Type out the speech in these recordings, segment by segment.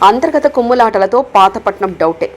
అంతర్గత కుమ్ములాటలతో పాతపట్నం డౌటే.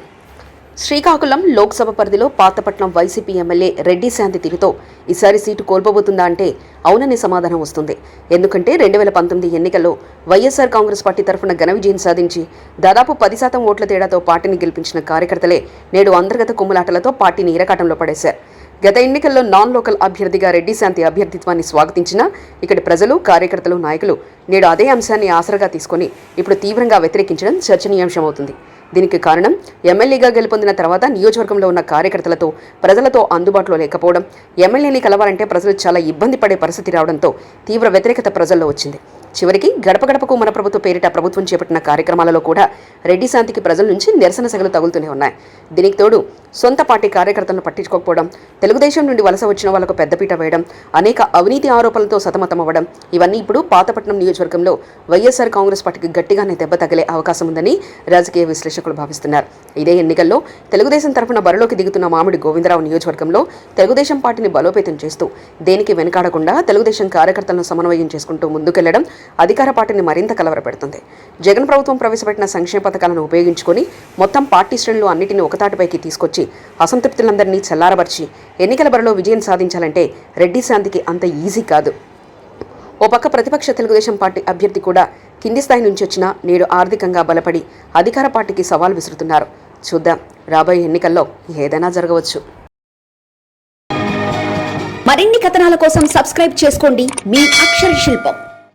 శ్రీకాకుళం లోక్సభ పరిధిలో పాతపట్నం వైసీపీ ఎమ్మెల్యే రెడ్డి శాంతి తీరుతో ఈసారి సీటు కోల్పోబోతుందా అంటే అవునని సమాధానం వస్తుంది. ఎందుకంటే 2019 ఎన్నికల్లో వైఎస్ఆర్ కాంగ్రెస్ పార్టీ తరఫున ఘన విజయం సాధించి దాదాపు 10% ఓట్ల తేడాతో పార్టీని గెలిపించిన కార్యకర్తలే నేడు అంతర్గత కుమ్ములాటలతో పార్టీని ఇరకాటంలో పడేశారు. గత ఎన్నికల్లో నాన్ లోకల్ అభ్యర్థిగా రెడ్డి శాంతి అభ్యర్థిత్వాన్ని స్వాగతించినా ఇక్కడి ప్రజలు, కార్యకర్తలు, నాయకులు నేడు అదే అంశాన్ని ఆసరగా తీసుకుని ఇప్పుడు తీవ్రంగా వ్యతిరేకించడం చర్చనీయాంశమవుతుంది. దీనికి కారణం ఎమ్మెల్యేగా గెలుపొందిన తర్వాత నియోజకవర్గంలో ఉన్న కార్యకర్తలతో, ప్రజలతో అందుబాటులో లేకపోవడం, ఎమ్మెల్యేని కలవాలంటే ప్రజలు చాలా ఇబ్బంది పడే పరిస్థితి రావడంతో తీవ్ర వ్యతిరేకత ప్రజల్లో వచ్చింది. చివరికి గడప గడపకు మన ప్రభుత్వ పేరిట ప్రభుత్వం చేపట్టిన కార్యక్రమాలలో కూడా రెడ్డి శాంతికి ప్రజల నుంచి నిరసన సెగలు తగులుతూనే ఉన్నాయి. దీనికి తోడు సొంత పార్టీ కార్యకర్తలను పట్టించుకోకపోవడం, తెలుగుదేశం నుండి వలస వచ్చిన వాళ్లకు పెద్దపీట వేయడం, అనేక అవినీతి ఆరోపణలతో సతమతమవ్వడం ఇవన్నీ ఇప్పుడు పాతపట్నం నియోజకవర్గంలో వైఎస్ఆర్ కాంగ్రెస్ పార్టీకి గట్టిగానే దెబ్బ తగిలే అవకాశం ఉందని రాజకీయ విశ్లేషకులు భావిస్తున్నారు. ఇదే ఎన్నికల్లో తెలుగుదేశం తరఫున బరిలోకి దిగుతున్న మామిడి గోవిందరావు నియోజకవర్గంలో తెలుగుదేశం పార్టీని బలోపేతం చేస్తూ దేనికి వెనకాడకుండా తెలుగుదేశం కార్యకర్తలను సమన్వయం చేసుకుంటూ ముందుకెళ్లడం అధికార పార్టీని మరింత కలవరపెడుతుంది. జగన్ ప్రభుత్వం ప్రవేశపెట్టిన సంక్షేమ పథకాలను ఉపయోగించుకొని మొత్తం పార్టీ శ్రేణులు అన్నిటిని ఒకతాటిపైకి తీసుకొచ్చి అసంతృప్తులందరినీ చల్లారబర్చి ఎన్నికల బరిలో విజయం సాధించాలంటే రెడ్డి శాంతికి అంత ఈజీ కాదు. ఓ పక్క ప్రతిపక్ష తెలుగుదేశం పార్టీ అభ్యర్థి కూడా కింది స్థాయి నుంచి వచ్చినా నేడు ఆర్థికంగా బలపడి అధికార పార్టీకి సవాల్ విసురుతున్నారు. చూద్దాం, రాబోయే ఎన్నికల్లో ఏదైనా జరగవచ్చు. మరిన్ని కథనాల కోసం సబ్స్క్రైబ్ చేసుకోండి మీ అక్షర శిల్పం.